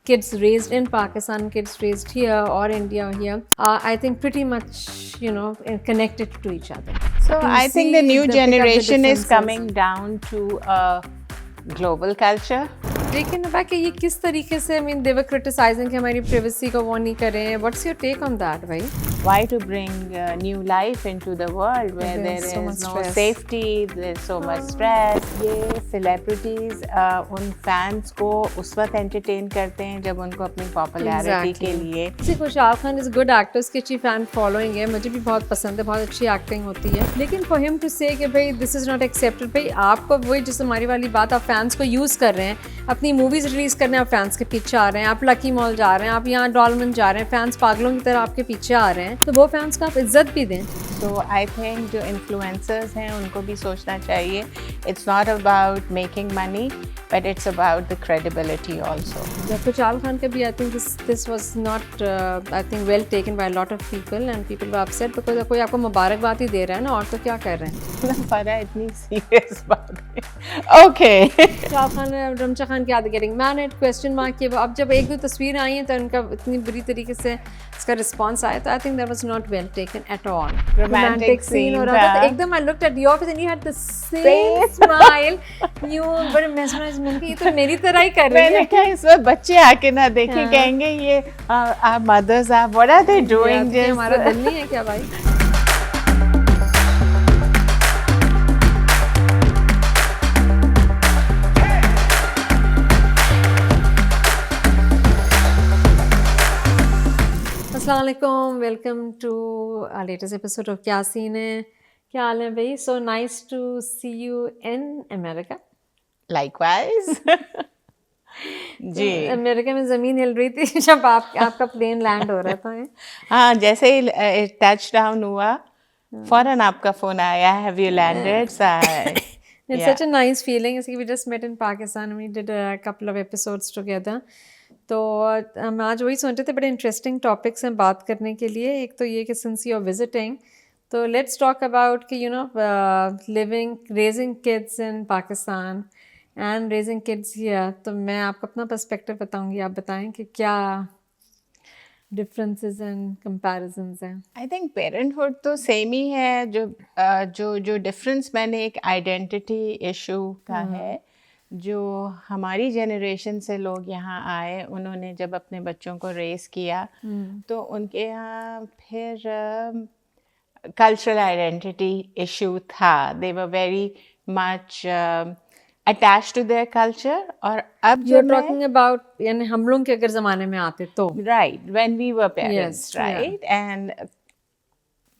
kids raised in Pakistan, kids raised here or India or here, are I think pretty much, connected to each other. So Do you I think the see new pick up the generation is differences? coming down to a global culture. लेकिन बाकी ये किस तरीके से, I mean, they were criticizing कि हमारी privacy को वो नहीं करें. What's your take on that, भाई? Why to bring new life into the world where there There's so much is no stress. safety, there's so much stress. ये celebrities उन fans को उस वक्त entertain करते हैं जब उनको अपनी popularity के लिए. किसी को Shahrukh Khan is good actor, उसकी अच्छी फैन फॉलोइंग है, मुझे भी बहुत पसंद है, बहुत अच्छी एक्टिंग होती है. लेकिन फॉर हिम टू से कि भाई दिस इज नॉट एक्सेप्टेड, भाई आपको वही जैसे हमारी वाली बात, आप फैंस को यूज़ कर रहे हैं, अपनी मूवीज़ रिलीज़ करने आप फैंस के पीछे आ रहे हैं, आप लकी मॉल जा रहे हैं, आप यहाँ डॉलमन जा रहे हैं, फैंस पागलों की तरह आपके पीछे आ रहे हैं, तो वो फैंस को आप इज्जत भी दें. So I think जो influencers हैं उनको भी सोचना चाहिए. It's not about making money, but it's about the credibility also. तो शाहरुख खान का भी आई think this was not I think well taken by lot of people and people were upset because कोई आपको मुबारकबाद ही दे रहा है ना, और तो क्या कर रहे हैं. पता है इतनी serious बात है. Okay. शाहरुख खान और रमशा खान की आदत गेटिंग मैरिड क्वेश्चन मार्क के. अब जब एक दो तस्वीरें आई हैं तो उनका इतनी बुरी तरीके से इसका रिस्पांस आया, तो I think that was not well taken at all. Romantic scene हो रहा था, तो एकदम I looked at your face and you had the same smile. You were mesmerised. मैंने कहा ये तो मेरी तरह ही कर रही मैंने है. कहा इस वक्त बच्चे आके ना देखें, कहेंगे ये mothers are what are they doing? ये हमारा दिल नहीं है क्या भाई? अस्सलाम वालेकुम, welcome to our latest episode of क्या सीन है. क्या हाल है भाई? So nice to see you in America. Likewise. जी. अमेरिका में ज़मीन हिल रही थी जब आपका प्लेन लैंड हो रहा था. हाँ, जैसे ही टच डाउन हुआ फौरन आपका फोन आया, have you landed? It's such a nice feeling. We just met in Pakistan. We did a couple of episodes together. तो हम आज वही सोच रहे थे, बड़े इंटरेस्टिंग टॉपिक्स हैं बात करने के लिए. एक तो ये कि सिंस यू आर विजिटिंग, तो लेट्स टॉक अबाउट कि living raising kids in Pakistan and raising kids here. तो मैं आपको अपना पर्सपेक्टिव बताऊंगी, आप बताएं कि क्या डिफरेंसेस एंड कंपैरिजंस हैं. आई थिंक पेरेंटहुड तो सेम ही है. जो डिफरेंस मैंने एक आइडेंटिटी इशू का है. जो हमारी जनरेशन से लोग यहाँ आए, उन्होंने जब अपने बच्चों को रेस किया तो उनके यहाँ फिर कल्चरल आइडेंटिटी इशू था. They were very much attached to their culture. और अब You're talking about यानी हम लोग के अगर ज़माने में आते तो, right, when we were parents, Yes, right? And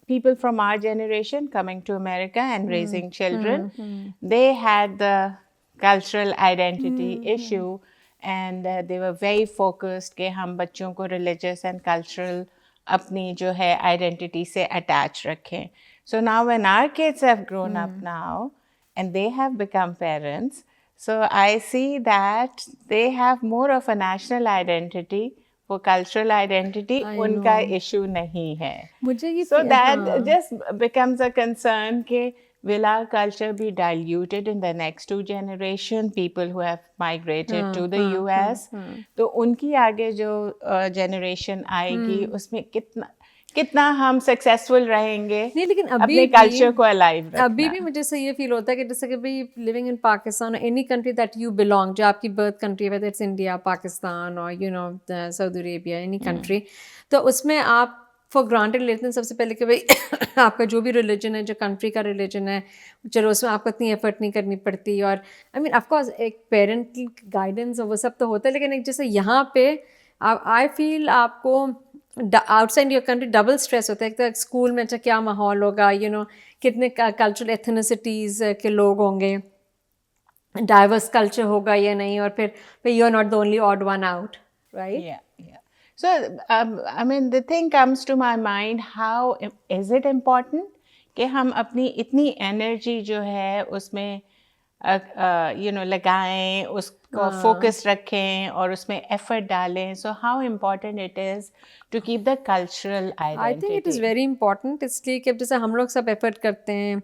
people from our generation coming to America and raising children, they had the cultural identity issue, and they were very focused कि हम बच्चों को religious and cultural अपनी जो है identity से attach रखें. So now when our kids have grown up now and they have become parents, so I see that they have more of a national identity. वो cultural identity उनका issue नहीं है. मुझे ये So that just becomes a concern कि will our culture be diluted in the next two generation, people who have migrated to the US? तो उनकी आगे जो generation आएगी उसमें कितना हम सक्सेसफुल रहेंगे. नहीं, लेकिन अभी अपने कल्चर को अलाइव रखना. अभी भी मुझे से ये फील होता है कि जैसे कि भाई लिविंग इन पाकिस्तान और any country that you belong, जो आपकी बर्थ कंट्री है, वेदर इट्स इंडिया, पाकिस्तान और सऊदी अरेबिया, एनी कंट्री, तो उसमें आप फॉर ग्रांटेड लेते हैं सबसे पहले कि भाई आपका जो भी रिलीजन है, जो कंट्री का रिलीजन है, चलो उसमें आपको इतनी एफर्ट नहीं करनी पड़ती. और आई मीन ऑफकोर्स एक पेरेंट की गाइडेंस और वो सब तो होता है, लेकिन एक जैसे यहाँ पे आई फील आपको outside your country double stress होता है. एक तो स्कूल में अच्छा क्या माहौल होगा, कितने कल्चरल एथनिसिटीज़ के लोग होंगे, डाइवर्स कल्चर होगा या नहीं, और फिर you are not the only odd one out, right? Yeah. So, I mean, the thing comes to my mind, how is it important कि हम अपनी इतनी energy जो है उसमें लगाएं, उस को फोकस रखें और उसमें एफर्ट डालें. So how important it is to keep the cultural I think it is identity. Very important, इसलिए कि अब जैसे हम लोग सब एफर्ट करते हैं,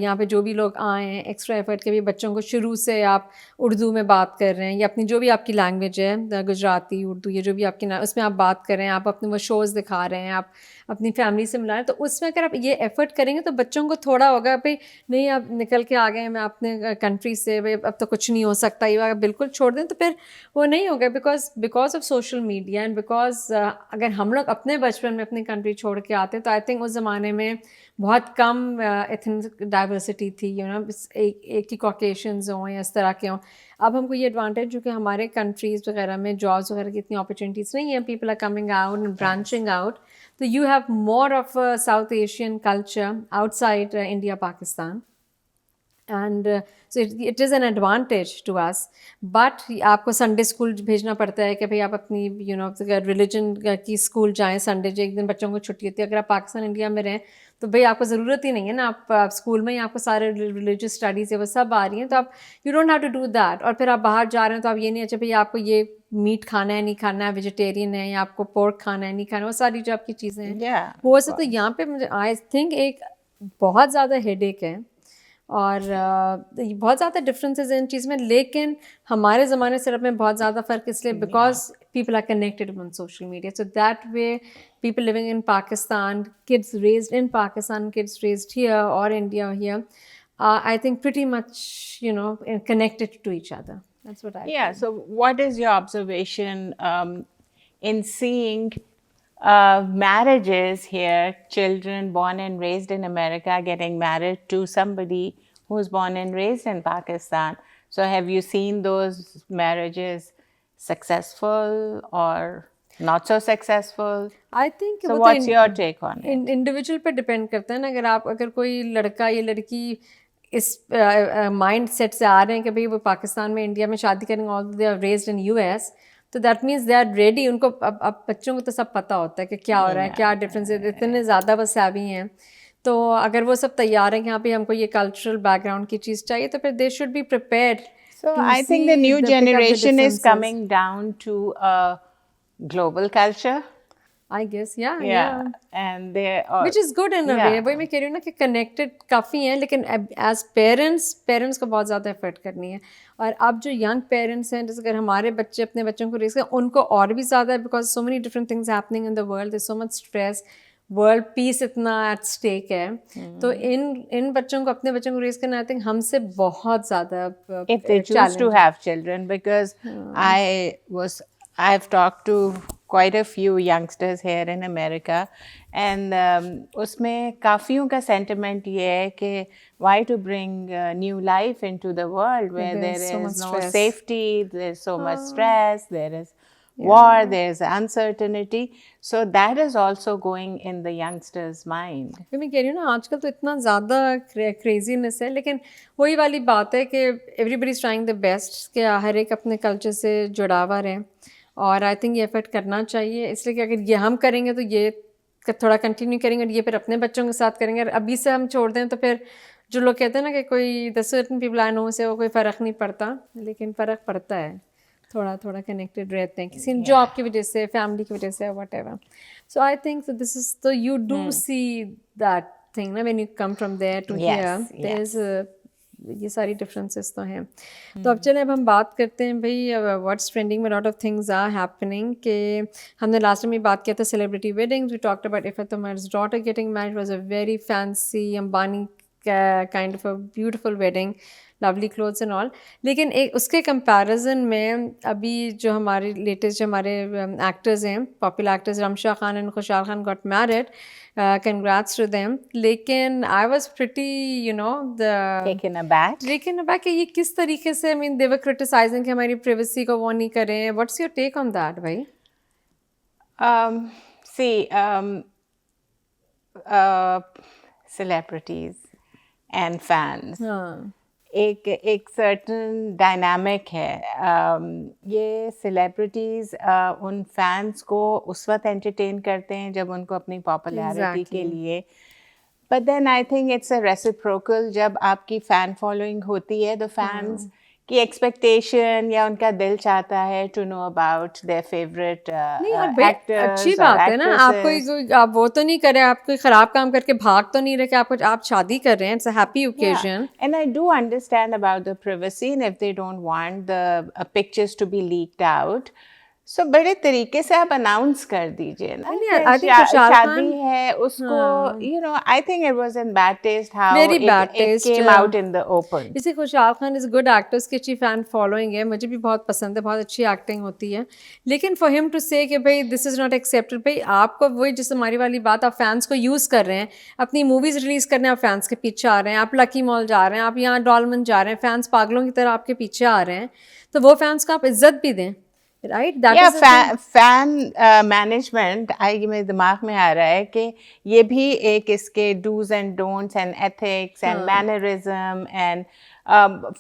यहाँ पे जो भी लोग आए हैं एक्स्ट्रा एफर्ट के भी, बच्चों को शुरू से आप उर्दू में बात कर रहे हैं या अपनी जो भी आपकी लैंग्वेज है, गुजराती, उर्दू, ये जो भी आपकी उसमें आप बात कर रहे हैं, आप अपने वो शोज़ दिखा रहे हैं, आप अपनी फैमिली से मिला रहे हैं, तो उसमें अगर आप ये एफर्ट करेंगे तो बच्चों को थोड़ा होगा भाई नहीं आप निकल के आ गए हैं मैं अपने कंट्री से, भाई अब तो कुछ नहीं हो सकता, ये अगर बिल्कुल छोड़ दें तो फिर वो नहीं होगा, because of social media and because अगर हम लोग अपने बचपन में अपनी कंट्री छोड़ के आते तो आई थिंक उस ज़माने में बहुत कम एथनिक डाइवर्सिटी थी, एक ही कॉकेशंस हों या इस तरह के हों. अब हमको ये एडवांटेज जो कि हमारे कंट्रीज़ वगैरह में जॉब्स वगैरह की इतनी अपॉर्चुनिटीज़ नहीं है, people are coming out and branching out, तो you have more of a South Asian culture outside India, Pakistan, and so it is an advantage to us. But आपको संडे स्कूल भेजना पड़ता है कि भाई आप अपनी रिलीजन की स्कूल जाएं, संडे जो एक दिन बच्चों को छुट्टी होती है. अगर आप पाकिस्तान इंडिया में रहें तो भाई आपको ज़रूरत ही नहीं है ना, आप स्कूल में ही आपको सारे रिलीजियस स्टडीज़ है वो सब आ रही हैं, तो आप you don't have to do that. और फिर आप बाहर जा रहे हैं तो आप ये नहीं, अच्छा भाई आपको ये मीट खाना है नहीं खाना है, वेजिटेरियन है या आपको पोर्क खाना है नहीं खाना, वो सारी जो आपकी चीज़ें हैं वो सब. तो यहाँ पे मुझे आई थिंक एक बहुत ज़्यादा हेडेक है और बहुत ज़्यादा डिफरेंसेस हैं इन चीज़ में. लेकिन हमारे ज़माने से अब में बहुत ज़्यादा फ़र्क इसलिए because people are connected on social media, so that way people living in Pakistan, kids raised in Pakistan, kids raised here or India or here, I think pretty much, connected to each other. That's what I Yeah, feel. so what is your observation in seeing marriages here, children born and raised in America getting married to somebody who's born and raised in Pakistan? So have you seen those marriages successful or not so successful? I think So what's your take on it? Individual पे depend करता है ना. अगर कोई लड़का या लड़की इस माइंड सेट से आ रहे हैं कि भाई वो पाकिस्तान में इंडिया में शादी करेंगे, all they are raised in US, तो that means they are ready. उनको अब बच्चों को तो सब पता होता है कि क्या हो रहा है, क्या डिफरेंस है, इतने ज़्यादा वो savvy हैं. तो अगर वो सब तैयार हैं कि यहाँ पे हमको ये कल्चरल बैकग्राउंड की चीज़ चाहिए, तो फिर they should be prepared. So I think the new generation is coming down to a global culture. I guess, yeah. And they are, Which is good in a way. वही मैं कह रही हूँ ना कि कनेक्टेड काफ़ी हैं, लेकिन एज पेरेंट्स को बहुत ज़्यादा एफर्ट करनी है. और अब जो यंग पेरेंट्स हैं, जैसे अगर हमारे बच्चे अपने बच्चों को रेस करें, उनको और भी ज़्यादा है, because so many different things happening in the world, there so much stress, world peace इतना एट स्टेक है. तो इन बच्चों को, अपने बच्चों को रेस करना, आई थिंक हमसे बहुत ज़्यादा if they choose to have children, because I've talked to quite a few youngsters here in America, and उसमें काफ़ियों का sentiment ये है कि why to bring new life into the world where there is no safety, there's so much stress, there is war, there's uncertainty, so that is also going in the youngsters' mind. मैं कह रही हूँ ना, आजकल तो इतना ज़्यादा craziness है, लेकिन वही वाली बात है कि everybody is trying the best कि हर एक अपने कल्चर से जुड़ा हुआ रहे. और आई थिंक ये एफर्ट करना चाहिए, इसलिए कि अगर ये हम करेंगे तो ये थोड़ा कंटिन्यू करेंगे और ये फिर अपने बच्चों के साथ करेंगे. और अभी से हम छोड़ दें तो फिर जो लोग कहते हैं ना कि कोई the certain people I know से वो कोई फ़र्क नहीं पड़ता, लेकिन फ़र्क पड़ता है. थोड़ा थोड़ा कनेक्टेड रहते हैं किसी जॉब की वजह से, फैमिली की वजह से, whatever. So I think this is तो you do see that thing ना, when you come from there to here, there is ये सारी डिफरेंसेस तो हैं. तो अब चलें, अब हम बात करते हैं भाई व्हाट्स ट्रेंडिंग में. Lot of things are happening. कि हमने लास्ट टाइम ये बात किया था celebrity weddings. We talked about Iffat Umar's daughter getting married. Was a very fancy Ambani kind of a beautiful wedding, lovely clothes and all. लेकिन एक उसके कंपैरिजन में अभी जो हमारे लेटेस्ट जो हमारे एक्टर्स हैं, popular actors, Ramsha Khan and Khushal Khan got married. Congrats to them. लेकिन I was pretty, taken aback. कि ये किस तरीके से, I mean, they were criticizing कि हमारी privacy को वो नहीं करें. What's your take on that, भाई? See, celebrities and fans. एक certain dynamic है. ये celebrities उन fans को उस वक्त entertain करते हैं जब उनको अपनी popularity के लिए. But then I think it's a reciprocal. जब आपकी fan following होती है, the fans कि एक्सपेक्टेशन या उनका दिल चाहता है to know about their favourite नहीं और भाई एक्टर्स अच्छी और बात है ना, आप एक्ट्रेसेस. आप वो तो नहीं कर रहे, आप कोई खराब काम करके भाग तो नहीं रहे कि आप शादी कर रहे हैं, it's a happy Yeah, occasion. and I do understand about the privacy, and if they don't want the pictures to be leaked out, so बड़े तरीके से आप अनाउंस कर दीजिए ना नहीं, कि आई थिंक खुशहाल शादी खान, है उसको. हाँ, You know, I think it was in bad taste how very it bad it taste. came out in the open. इसे खुशहाल खान इज़ गुड एक्टर, उसकी अच्छी फ़ैन फॉलोइंग है, मुझे भी बहुत पसंद है, बहुत अच्छी एक्टिंग होती है. लेकिन फॉर हिम टू से कि भाई दिस इज़ नॉट एक्सेप्टेड, भाई आपको वही जिस हमारी वाली बात, आप फैंस को यूज़ कर रहे हैं, अपनी मूवीज़ रिलीज़ करने आप फैंस के पीछे आ रहे हैं, आप लकी मॉल जा रहे हैं, आप यहाँ डॉलमन जा रहे हैं, फैंस पागलों की तरह आपके पीछे आ रहे हैं, तो वो फैंस को आप इज्जत भी दें, राइट? दैट या इज फैन मैनेजमेंट आई मेरे दिमाग में आ रहा है कि ये भी एक इसके dos and don'ts and ethics and mannerism and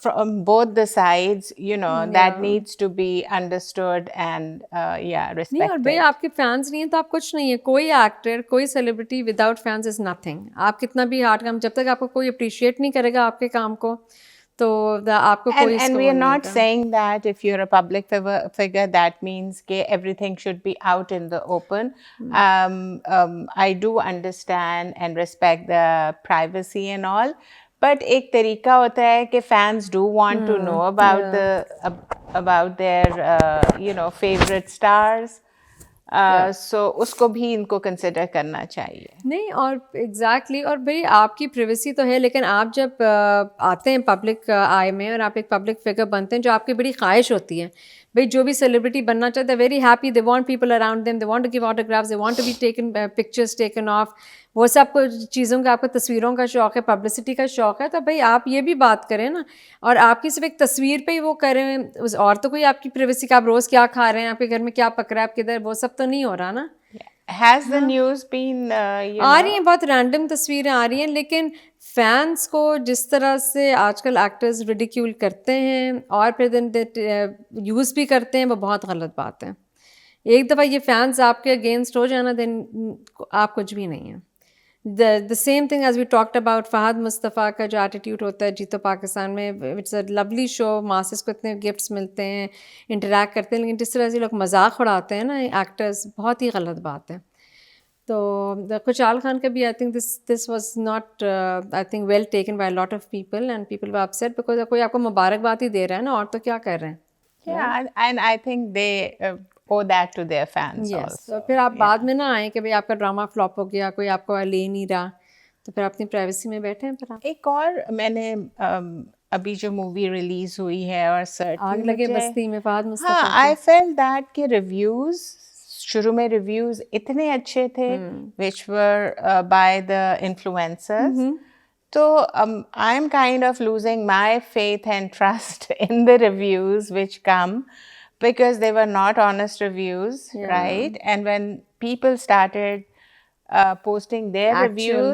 from both the sides, you know, that needs to be understood and नहीं. और भाई respected. आपके फैंस नहीं है तो आप कुछ नहीं है. कोई एक्टर, कोई celebrity without fans is nothing. आप कितना भी हार्ड काम, जब तक आपको कोई अप्रिशिएट नहीं करेगा आपके काम को, तो आपको कोई And we are not saying that if you're a public figure, that means that everything should be out in the open. I do understand and respect the privacy and all, but एक तरीका होता है कि fans do want to know about about their you know favorite stars. So उसको भी इनको consider करना चाहिए. नहीं. और एग्जैक्टली और भाई आपकी प्रिवेसी तो है, लेकिन आप जब आते हैं पब्लिक आई में और आप एक पब्लिक फिगर बनते हैं, जो आपकी बड़ी ख्वाहिश होती है, भाई जो भी सेलिब्रिटी बनना चाहते हैं, very happy, they want people around them, they want to give autographs, they want to be taken pictures taken of, वो सब चीज़ों का, आपको तस्वीरों का शौक़ है, पब्लिसिटी का शौक़ है, तो भाई आप ये भी बात करें ना. और आपकी सिर्फ एक तस्वीर पे ही वो करें, उस और तो कोई आपकी प्रिवेसी का, आप रोज़ क्या खा रहे हैं, आपके घर में क्या पक रहा है, आप किधर, वो सब तो नहीं हो रहा ना. Has the news been you uh know, रही हैं, बहुत रैंडम तस्वीरें आ रही हैं, लेकिन फैंस को जिस तरह से आजकल एक्टर्स रिडिक्यूल करते हैं और फिर दिन यूज़ भी करते हैं, वो बहुत गलत बात है. एक दफ़ा ये फैंस आपके अगेंस्ट हो जाना, देन आप कुछ भी नहीं है. The same thing as we talked about Fahad Mustafa का जो एटीट्यूड होता है जीतो पाकिस्तान में, it's a lovely show, masses को इतने गिफ्ट्स मिलते हैं, इंटरेक्ट करते हैं, लेकिन जिस तरह से लोग मजाक उड़ाते हैं ना एक्टर्स, बहुत ही गलत बात है. तो खुशहाल खान का भी आई think this was not I think well taken by lot of people and people were upset because कोई आपको मुबारकबाद ही दे रहा है ना, और तो क्या कर रहे हैं. yeah, and I think they owe that to their fans Yes. also. तो फिर आप बाद में ना आए कि भाई आपका ड्रामा फ्लॉप हो गया, कोई आपको ले नहीं रहा, तो फिर अपनी प्राइवेसी में बैठे हैं. फिर आप एक और मैंने अभी जो मूवी रिलीज हुई है और आग लगे बस्ती में फहद हाँ, मुस्तफ़ा आई फेल्ट दैट के रिव्यूज शुरू में रिव्यूज इतने अच्छे थे विच वर बाय द इन्फ्लुएंसर्स. तो I am kind of losing my faith and trust in the reviews which come because they were not honest reviews, right? And when people started posting their actual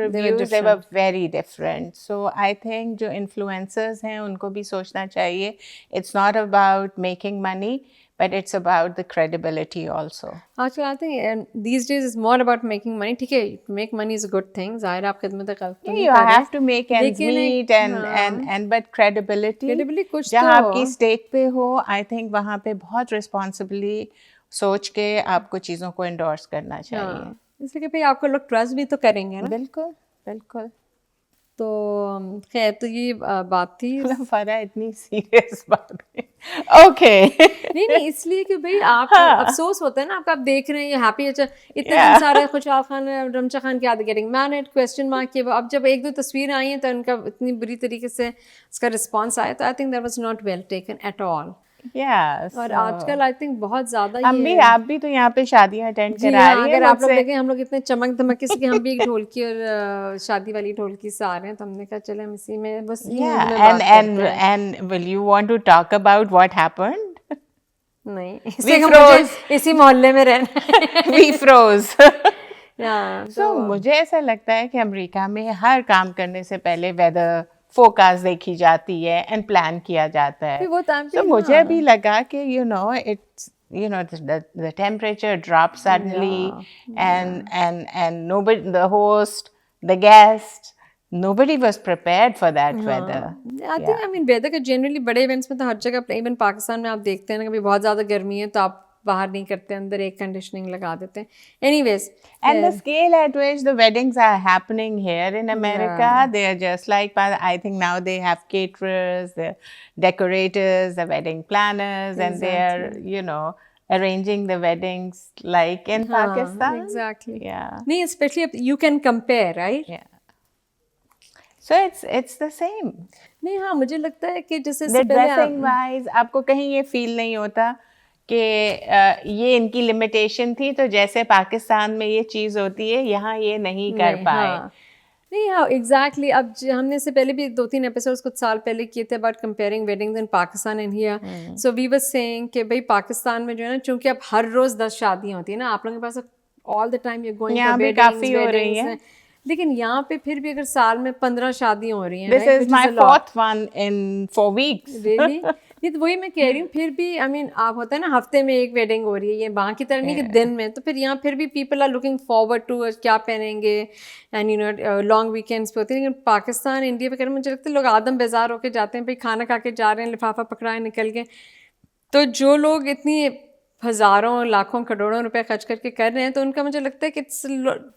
reviews, they were very different. So I think जो influencers हैं उनको भी सोचना चाहिए. It's not about making money, but it's about the credibility also. आजकल I think these days is more about making money. ठीक है, make money is a good thing. ज़ाहिर आप खिदमत गल्त तो नहीं You कर रहे. have to make ends meet and but credibility कुछ जहाँ तो आपकी स्टेक पे हो, I think वहाँ पे बहुत responsibly सोच के आपको चीज़ों को endorse करना चाहिए. इसलिए कि भाई आपको लोग ट्रस्ट भी तो करेंगे ना. बिल्कुल बिल्कुल. तो खैर, तो ये बात थी. फरा इतनी सीरियस बात है. ओके. नहीं, इसलिए कि भाई आप अफसोस होता है ना, आप देख रहे हैं ये हैप्पी, अच्छा इतने दिन सारे खुशहाल खान रमशा खान की आदत गेटिंग मैरिड क्वेश्चन मार्क के, अब जब एक दो तस्वीरें आई हैं तो उनका इतनी बुरी तरीके से उसका रिस्पॉन्स आया, तो I think that was not well taken at all. और आजकल आई थिंक बहुत ज्यादा आप भी तो यहाँ पे शादियाँ अटेंड करा रही हैं. अगर आप लोग देखें, हम लोग इतने चमक धमके से कि हम भी एक ढोलकी और शादी वाली ढोलकी से आ रहे हैं, तो हमने कहा चले हम इसी में बस. and will you want to talk about what happened? नहीं, इसी मोहल्ले में रहना. We froze. So मुझे ऐसा लगता है कि अमेरिका में हर काम करने से पहले वेदर फोकास्ट देखी जाती है एंड प्लान किया जाता है. तो मुझे अभी लगा कि the temperature dropped suddenly and nobody, the host, the guest, nobody was prepared for that weather. I think I mean weather का जनरली बड़े इवेंट्स में तो हर जगह, इवन पाकिस्तान में आप देखते हैं ना, कभी बहुत ज़्यादा गर्मी है तो आप बाहर नहीं करते, अंदर एक कंडीशनिंग लगा देते हैं. Anyways, And the scale at which the weddings are happening here in America, they are just like, I think now they have caterers, the decorators, the wedding planners, and they are, you know, arranging the weddings like in Pakistan. Exactly. Yeah. नहीं, specially you can compare, right? Yeah. So it's the same. नहीं, हाँ, मुझे लगता है कि जैसे The dressing wise, आपको कहीं ये फील नहीं होता कि ये इनकी लिमिटेशन थी, तो जैसे पाकिस्तान में ये चीज़ होती है यहाँ ये नहीं कर पाए. हाँ. नहीं, हाँ, एग्जैक्टली. अब हमने इससे पहले भी 2-3 एपिसोड्स कुछ साल पहले किए थे about comparing weddings in Pakistan and here. So we were saying कि भाई पाकिस्तान में जो है ना, चूंकि अब हर रोज 10 शादियां होती है ना, आप लोगों के पास all the time you going यहाँ टू भी काफी हो रही है. लेकिन यहाँ पे फिर भी अगर साल में 15 शादियां हो रही हैं, This is my 4th one in 4 weeks. Really? ये तो वही मैं कह रही हूँ. फिर भी आई मीन आप होता है ना, हफ्ते में एक वेडिंग हो रही है, ये वहाँ की तरह नहीं कि दिन में. तो फिर यहाँ फिर भी people are looking forward to क्या पहनेंगे, and you know long weekends पे होती है. लेकिन पाकिस्तान, इंडिया वगैरह मुझे लगता है लोग आदम बेजार होके जाते हैं, भाई खाना खा के जा रहे हैं, लिफाफा पकड़ाए निकल के. तो जो लोग इतनी हज़ारों लाखों करोड़ों रुपए खर्च करके कर रहे हैं, तो उनका मुझे लगता है कि इट्स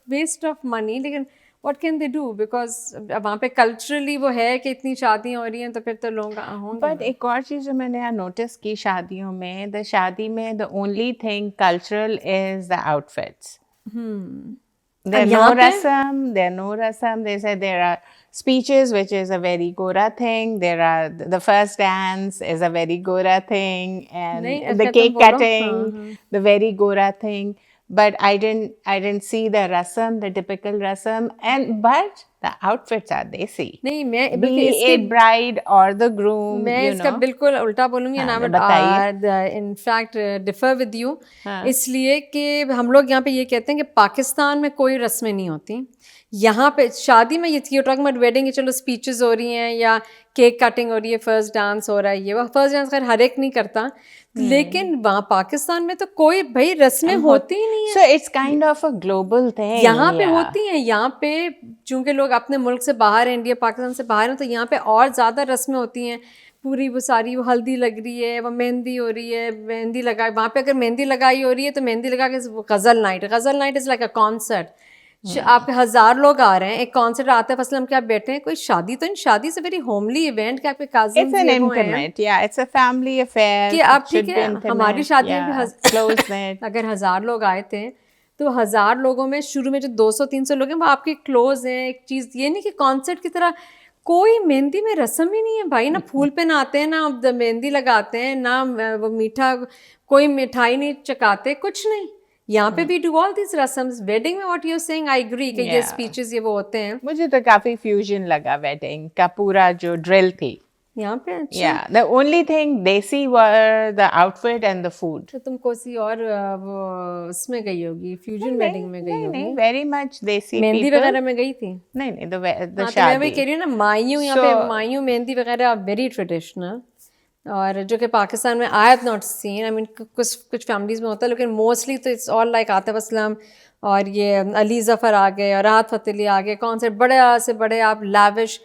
वेस्ट ऑफ मनी. लेकिन what can they do, because वहाँ पे कल्चरली वो है कि इतनी शादियाँ हो रही हैं, तो फिर तो लोग होंगे. बट एक और चीज़ जो मैंने यहाँ नोटिस की शादियों में, द शादी में the only thing cultural is the outfits. There are no rasam. They say there are speeches, which is a very Gora thing. There are the first dance is a very Gora thing, and the cake cutting, the very Gora thing. But I didn't see the rasam, the typical rasam, but the outfits are desi. नहीं, मैं be it bride or the groom. मैं इसका बिल्कुल उल्टा बोलूँगी, and I would in fact differ with you. इसलिए कि हम लोग यहाँ पे ये कहते हैं कि पाकिस्तान में कोई रस्में नहीं होती. यहाँ पे शादी में ये थी, टॉकिंग अबाउट वेडिंग, चलो स्पीचेस हो रही हैं या केक कटिंग हो रही है, फर्स्ट डांस हो रहा है, ये वो फर्स्ट डांस खैर हर एक नहीं करता. लेकिन वहाँ पाकिस्तान में तो कोई भाई रस्में होती ही नहीं है. So it's kind of a global thing. यहाँ पे होती हैं. यहाँ पे चूंकि लोग अपने मुल्क से बाहर हैं, इंडिया पाकिस्तान से बाहर हैं, तो यहाँ पे और ज़्यादा रस्में होती हैं. पूरी वो सारी, वो हल्दी लग रही है, वो मेहंदी हो रही है, मेहंदी लगाई. वहाँ पे अगर मेहंदी लगाई हो रही है तो मेहंदी लगा के ghazal night is like a concert. आपके 1000 लोग आ रहे हैं, एक कॉन्सर्ट आता है, फसलन के आप बैठे हैं. कोई शादी तो इन शादी से वेरी होमली इवेंट के आपके cousins, it's an intimate, yeah, it's a family affair कि आप ठीक है. हमारी शादी में अगर 1000 लोग आए थे, तो 1000 लोगों में शुरू में जो 200-300 लोग हैं वो आपके क्लोज हैं. एक चीज़ ये नहीं कि कॉन्सर्ट की तरह कोई मेहंदी में रस्म ही नहीं है भाई. ना फूल पहनाते हैं, ना मेहंदी लगाते हैं, ना वो मीठा, कोई मिठाई नहीं चकाते, कुछ नहीं. यहाँ पे भी डू ऑल दिस रस्म्स. वेडिंग में what you saying, I agree कि ये स्पीचेस ये वो होते हैं. मुझे तो काफी फ्यूजन लगा वेडिंग का, पूरा जो ड्रिल थी यहाँ पे. Yeah, the only thing desi were the outfit and the food. तो तुम कोई और वो उसमें गई होगी, फ्यूजन वेडिंग में गई होगी. नहीं, very much desi. मेहंदी वगैरह में गई थी? नहीं, the शादी. मैं वही कह रही हूँ ना, मायूं यहाँ पे मायूं मेहंदी वगैरह वेरी ट्रेडिशनल, और जो कि पाकिस्तान में I have not seen. I mean कुछ फैमिलीज में होता है, लेकिन मोस्टली तो it's all like Atif Aslam और ये अली ज़फ़र आ गए और राहत फ़तेह अली आ गए. कौन से बड़े से बड़े आप lavish,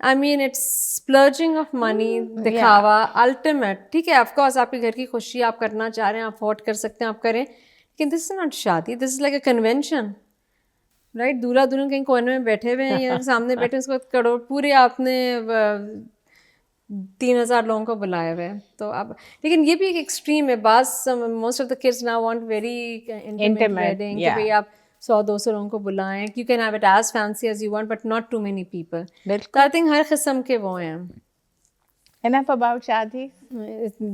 I mean it's splurging of money, दिखावा अल्टीमेट. ठीक है, ऑफ कोर्स आपके घर की खुशी आप करना चाह रहे हैं, आप अफोर्ड कर सकते हैं, आप करें. लेकिन दिस इज नॉट शादी, this is like a convention, right? दूल्हा दुल्हन कहीं कोने में बैठे हुए हैं या सामने बैठे, उसके बाद करोड़ पूरे आपने 3000 लोगों को बुलाए हुए. तो अब लेकिन ये भी एक एक्सट्रीम है. Most of the kids now want very intimate wedding, कि भाई आप 100-200 लोगों को बुलाएं. You can have it as fancy as you want, but not too many people. तो आई थिंक हर किस्म के वो हैं. Enough about shadis.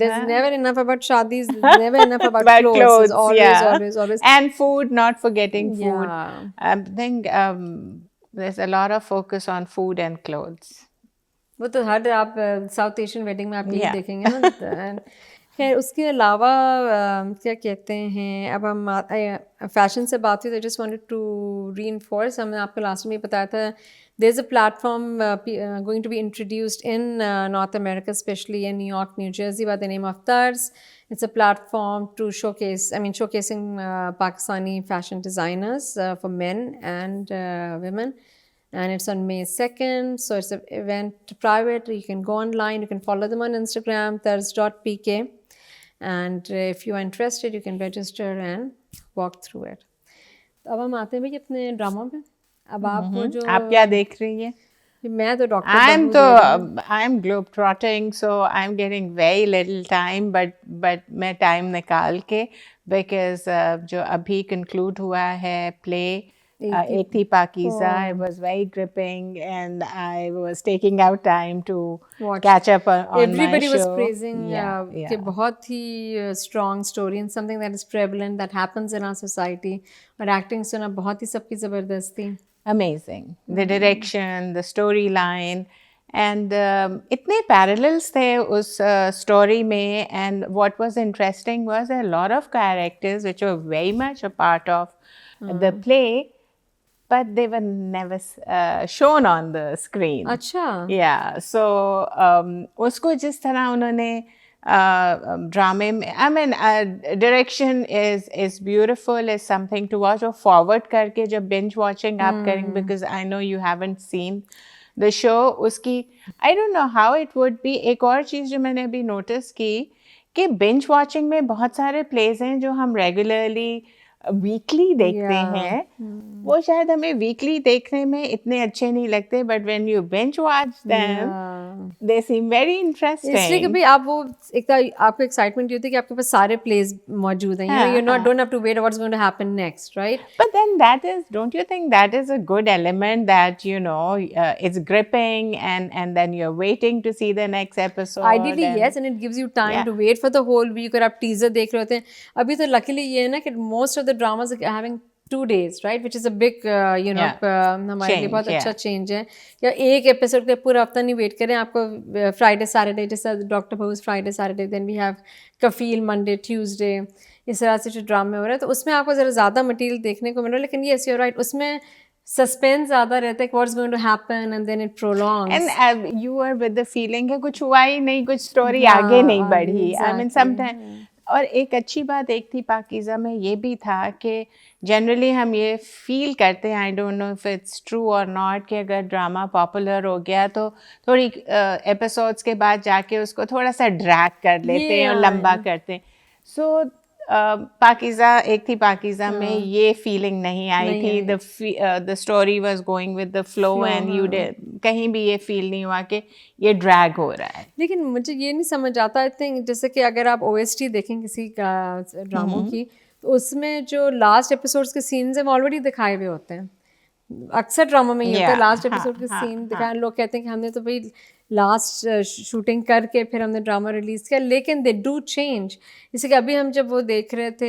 There's never enough about shadis. Never enough about clothes. Always. And food, not forgetting food. Yeah. I think there's a lot of focus on food and clothes. वो तो हर आप south Asian wedding में आप यही देखेंगे ना. खैर उसके अलावा क्या कहते हैं, अब हम फैशन से बात हुई, तो जस्ट वांटेड टू रीइंफोर्स. हमने आपको लास्ट में बताया था, there is a platform going to be introduced in North America, specially in New York, new Jersey, by the name of तर्स. It's a platform to showcasing Pakistani fashion designers for men and women. and it's on May 2nd. So it's an event private. You can go online. You can follow them on Instagram, thurs.pk. And if you are interested, you can register and walk through it. अब हम आते हैं भाई अपने drama पे. अब आप वो जो आप क्या देख रही हैं? मैं तो doctor I'm globetrotting, so I'm getting very little time, but मैं time निकाल के, because जो अभी conclude हुआ है play, एक थी Pakeezah, it was very gripping, and I was taking out time to catch up on everybody my show. was praising Yeah. कि बहुत ही strong story and something that is prevalent that happens in our society. और acting सुना बहुत ही सबकी ज़बरदस्त थी. Amazing. The direction, the storyline, and itne parallels the us story mein, and what was interesting was a lot of characters which were very much a part of the play, but they were never shown on the screen. अच्छा. Yeah, so usko jis tarah unhone ड्रामे में, I mean, direction is beautiful, is something to watch. और forward करके जब binge watching आप करेंगे, because I know you haven't seen the show, उसकी I don't know how it would be. एक और चीज़ जो मैंने अभी notice की कि binge watching में बहुत सारे plays हैं जो हम regularly वीकली देखते हैं, वो शायद हमें वीकली देखने में इतने अच्छे नहीं लगते, but when you binge watch them they seem very interesting. इसलिए कि भाई आप वो एक आपको एक्साइटमेंट होती है कि आपके पास सारे प्लेस मौजूद हैं, you not don't have to wait what's going to happen next, right? But then that is, don't you think that is a good element, that you know it's gripping, and then you are waiting to see the next episode. Ideally yes, and it gives you time to wait for the whole week. और आप teaser देख रहे होते हैं. अभी तो luckily ये है ना कि most of the dramas are having 2 days, right? Which is a big, हमारे लिए बहुत अच्छा चेंज है. या एक एपिसोड का पूरा हफ्ता नहीं वेट करें. आपको फ्राइडे सैटरडे, जैसे डॉक्टर भूस Friday Saturday, then we have Kafeel Monday Tuesday, इस तरह से जो ड्रामे हो रहे हैं, तो उसमें आपको ज़रा ज़्यादा मटेरियल देखने को मिल रहा है. लेकिन यस, यू आर राइट, उसमें सस्पेंस ज़्यादा रहता है, what's going to happen, and then it prolongs. And you are with the feeling कि कुछ हुआ ही नहीं, कुछ स्टोरी आगे नहीं बढ़ी. I mean sometime. और एक अच्छी बात एक थी पाकीज़ा में ये भी था कि जनरली हम ये फील करते हैं, I don't know if it's true और नॉट, कि अगर ड्रामा पॉपुलर हो गया तो थोड़ी एपिसोड्स के बाद जाके उसको थोड़ा सा ड्रैग कर लेते हैं और लंबा करते हैं. सो पाकीज़ा, एक थी पाकीज़ा में ये फीलिंग नहीं आई थी. The story was going with the flow, and you कहीं भी ये फील नहीं हुआ कि ये ड्रैग हो रहा है. लेकिन मुझे ये नहीं समझ आता, आई थिंक जैसे कि अगर आप OST देखें किसी का ड्रामों की, तो उसमें जो लास्ट एपिसोड्स के सीन्स हैं वो ऑलरेडी दिखाए हुए होते हैं. अक्सर ड्रामा में ये होता है, लास्ट एपिसोड के सीन दिखाए. लोग कहते हैं कि हमने तो भाई लास्ट शूटिंग करके फिर हमने ड्रामा रिलीज़ किया, लेकिन दे डू चेंज. जैसे कि अभी हम जब वो देख रहे थे,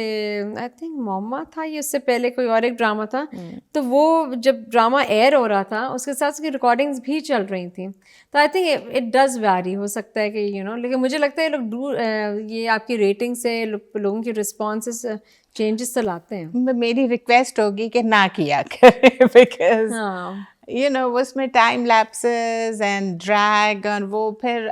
आई थिंक मोमा था, ये उससे पहले कोई और एक ड्रामा था, तो वो जब ड्रामा एयर हो रहा था उसके साथ उसकी रिकॉर्डिंग्स भी चल रही थी. तो I think it does vary, हो सकता है कि लेकिन मुझे लगता है लोग ये आपकी रेटिंग से लोगों की रिस्पॉन्सेस चेंजेस तो लाते हैं. मेरी रिक्वेस्ट होगी कि ना किया करें, बिकॉज you know, उसमें टाइम लैप्सेस एंड ड्रैग, और वो फिर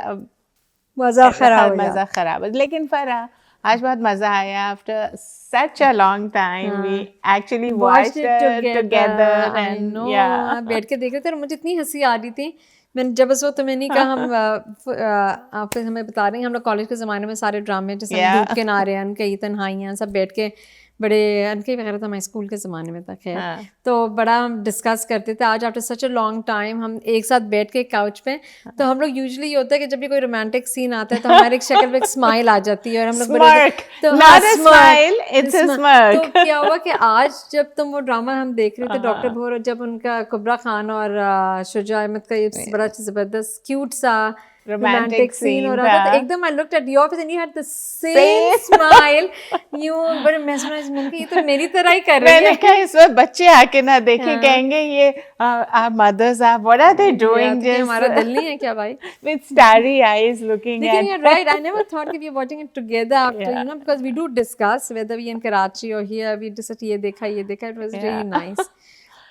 मज़ा ख़राब. लेकिन फरा आज बहुत मज़ा आया. After such a long time we actually watched it together, and yeah, बैठ के देख रहे थे और मुझे इतनी हंसी आ रही थी. मैंने जब उस वक्त मैंने कहा आप हमें बता रहे हैं, हम लोग कॉलेज के ज़माने में सारे ड्रामे जैसे धूप के नारे, कई तन्हाइयाँ, सब बैठ के बड़े अनके वगैरह था, हमारे स्कूल के ज़माने में था खैर. तो बड़ा हम डिस्कस करते थे. आज after such a long time हम एक साथ बैठ के काउच पे, तो हम लोग यूजुअली ये होता है कि जब भी कोई रोमांटिक सीन आता है तो हमारे एक शक्ल पे एक स्माइल आ जाती है और हम लोग तो क्या हुआ कि आज जब तुम वो ड्रामा हम देख रहे थे डॉक्टर भोर, जब उनका कुबरा खान और शुजा अहमद का ये बड़ा जबरदस्त क्यूट सा romantic scene हो रहा था, तो एकदम I looked at your face and you had the same smile. You बड़े mesmerized, मैंने ये तो मेरी तरह ही कर रही है. मैंने कहा इस वक्त बच्चे आके ना देखें, कहेंगे ये our mothers are, what are they doing? Just हमारा दिल नहीं है क्या भाई? With starry eyes looking at. You're right. I never thought that we were watching it together after, because we do discuss whether we in Karachi or here. We just ये देखा. It was really nice.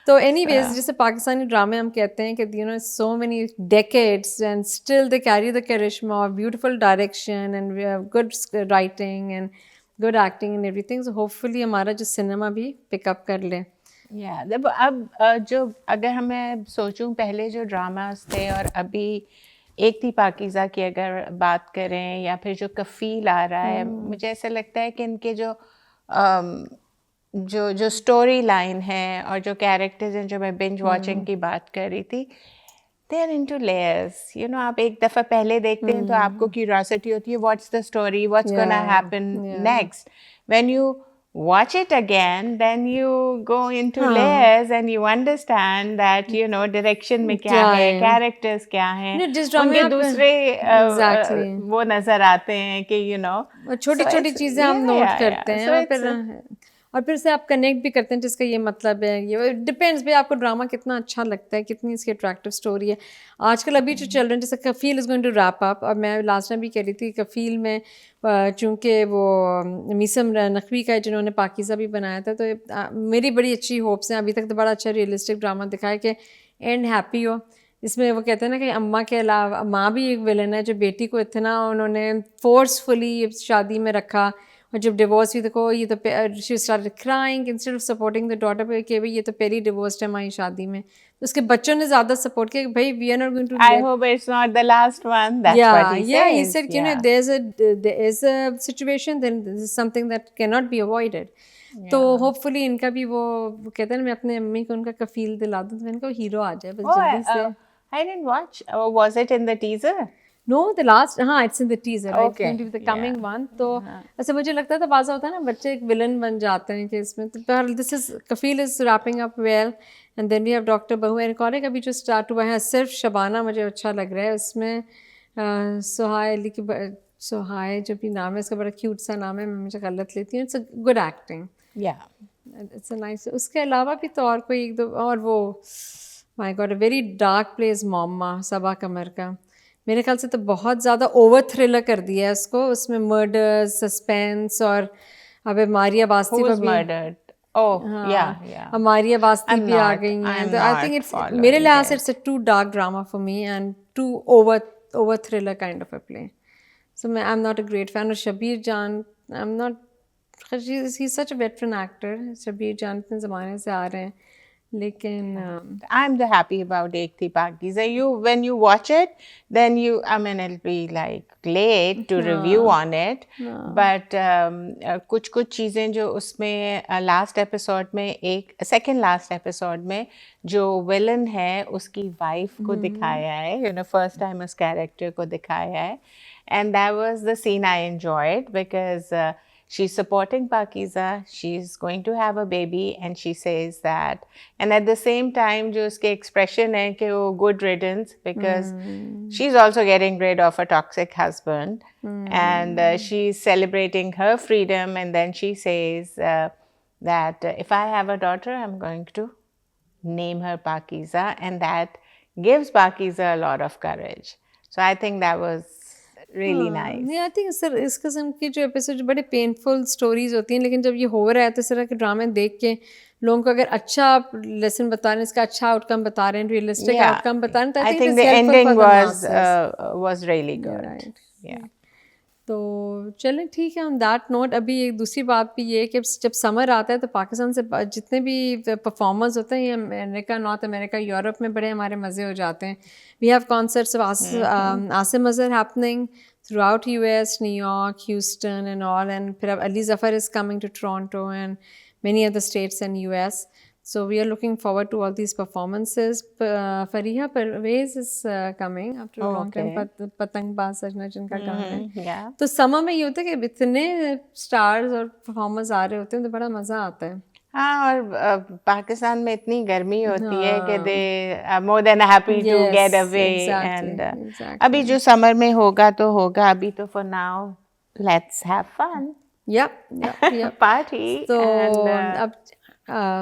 तो anyways, जैसे पाकिस्तानी ड्रामे हम कहते हैं कि so many decades and still they carry the charisma of beautiful direction and good writing and good acting and everything. So hopefully हमारा जो सिनेमा भी पिकअप कर ले. देखो अब जो अगर हमें सोचूं पहले जो ड्रामास थे और अभी एक थी पाकीज़ा की अगर बात करें या फिर जो कफ़ील आ रहा है, मुझे ऐसा लगता है कि इनके जो स्टोरी लाइन है और जो कैरेक्टर्स हैं, जो मैं बिंज वॉचिंग की बात कर रही थी, दे आर इनटू लेयर्स। आप एक दफ़ा पहले देखते हैं तो आपको क्यूरियोसिटी होती है, what's the story, what's gonna happen next. When you watch it again, then you go into layers and you understand that direction में क्या है, characters क्या हैं, जिस ड्रामे उनके आप दूसरे exactly वो नजर आते हैं कि छोटी छोटी चीजें हम नोट करते हैं और फिर से आप कनेक्ट भी करते हैं जिसका ये मतलब है। ये डिपेंड्स भाई आपको ड्रामा कितना अच्छा लगता है, कितनी इसकी अट्रैक्टिव स्टोरी है। आजकल अभी जो चल रहे हैं जैसे Kafeel is going to wrap up, और मैं लास्ट टाइम भी कह रही थी कफ़ील में चूँकि वो मीसम नकवी का जिन्होंने पाकीज़ा भी बनाया था, तो मेरी बड़ी अच्छी होप्स हैं। अभी तक तो बड़ा अच्छा रियलिस्टिक ड्रामा दिखाया कि एंड हैप्पी हो। इसमें वो कहते हैं ना कि अम्मा के अलावा माँ भी एक विलन है, जो बेटी को इतना उन्होंने फोर्सफुली शादी में रखा, और जब डिवोर्स हुई देखो ये तो she started crying instead of supporting the daughter कि भाई ये तो पहली डिवोर्स है हमारी शादी में। तो उसके बच्चों ने ज़्यादा सपोर्ट किया कि भाई we are not going to I hope it's not the last one. That's what he he says. said there is a situation, then this is something that cannot be avoided. तो hopefully इनका भी वो कहते हैं ना, मैं अपने अम्मी को उनका कफील दिला दूँ तो मैंने कहा हीरो आ जाए बस जल्दी से। I didn't watch. Was it in the teaser? No, the last, it's in the teaser, right? It's going to be the coming one. तो ऐसे मुझे लगता था बाज़ होता है ना बच्चे एक विलन बन जाते हैं कि इसमें, तो this is Kafeel is wrapping up well, and then we have Dr. Bahu and college अभी जो स्टार्ट हुआ है, सिर्फ शबाना मुझे अच्छा लग रहा है उसमें। सुहाय अली की सुहाय जो भी नाम है इसका बड़ा क्यूट सा नाम है, मैं मुझे गलत लेती हूँ। It's a good acting, it's a nice. उसके अलावा भी तो और कोई एक दो, और वो my god a very dark place मॉम्मा सबा कमर का, मेरे ख्याल से तो बहुत ज़्यादा ओवर थ्रिलर कर दिया है उसको। उसमें मर्डर सस्पेंस, और अब मारिया बास्ती को भी murdered? Oh, yeah. Maria Basti भी आ गई हैं, तो आई थिंक इट्स मेरे लिहाज से it's a too dark drama for me and too over thriller kind of a play. So मैं I am not a great fan. और Shabir Jan, I am not, he such a veteran actor. Shabir Jan इतने ज़माने से आ रहे हैं, लेकिन I'm the happy about Ek Thi Pakiza. When you watch it, then I mean, it'll be like late to review on it. But कुछ चीज़ें जो उसमें लास्ट एपिसोड में, एक सेकेंड लास्ट एपिसोड में जो विलन है उसकी वाइफ को दिखाया है, फर्स्ट टाइम उस कैरेक्टर को दिखाया है, and that was the scene I enjoyed because she's supporting Pakiza, she's going to have a baby, and she says that, and at the same time जो उसके expression है कि वो good riddance because she's also getting rid of a toxic husband, and she's celebrating her freedom, and then she says that if I have a daughter, I'm going to name her Pakiza, and that gives Pakiza a lot of courage. So I think that was really nice. नहीं, I think sir इस किस्म की जो episode बड़े painful stories होती हैं, लेकिन जब ये हो रहा है तो इस तरह के ड्रामे देख के लोगों को अगर अच्छा लेसन बता रहे हैं, इसका अच्छा आउटकम बता रहे हैं, रियलिस्टिक आउटकम बता रहे हैं, तो I think the ending was really good. Right. Yeah. तो चलें ठीक है। ऑन दैट नोट अभी एक दूसरी बात भी ये है कि जब समर आता है तो पाकिस्तान से जितने भी परफॉर्मर्स होते हैं, ये अमेरिका, नॉर्थ अमेरिका, यूरोप में बड़े हमारे मज़े हो जाते हैं। We have concerts of Asim Azhar happening throughout US, New York, Houston and all, and फिर अब Ali Zafar is coming to Toronto and many other states and US. So we are looking forward to all these performances. Fariha Parvez is coming after a long time. पतंगबाज सजना जिनका काम है। तो summer में ये होता है कि इतने स्टार्स और परफॉर्मर्स आ रहे होते हैं तो बड़ा मज़ा आता है। हाँ, और पाकिस्तान में इतनी गर्मी होती है कि they are more than happy to get away, and अभी जो समर में होगा तो होगा, अभी तो for now let's have fun, party. तो अब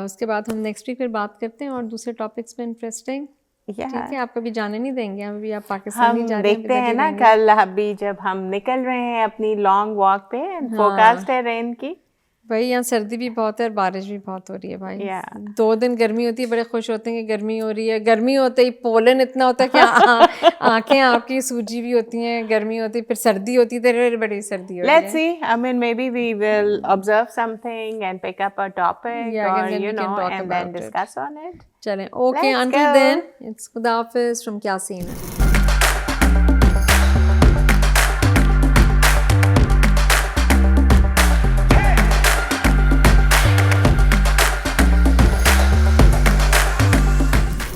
उसके बाद हम नेक्स्ट वीक फिर बात करते हैं और दूसरे टॉपिक्स पे इंटरेस्टिंग। ठीक है, आप कभी जाने नहीं देंगे, अभी आप पाकिस्तान नहीं जा रहे हैं, देखते हैं ना कल अभी जब हम निकल रहे हैं अपनी लॉन्ग वॉक पे, फोरकास्ट है रेन की, भाई यहाँ सर्दी भी बहुत है और बारिश भी बहुत हो रही है भाई। Yeah. 2 दिन गर्मी होती है, बड़े खुश होते हैं कि गर्मी हो रही है। गर्मी होते ही पोलन इतना होता है कि आंखें आपकी सूजी भी होती हैं। गर्मी होती है, फिर सर्दी होती है, तो बड़ी सर्दी हो रही Let's है। see. I mean, maybe we will observe something and pick up a topic, Yeah, or and then we can talk and then about it. discuss on it. चलें, okay, Let's until go. then, it's Khuda Hafiz from Kya Scene है।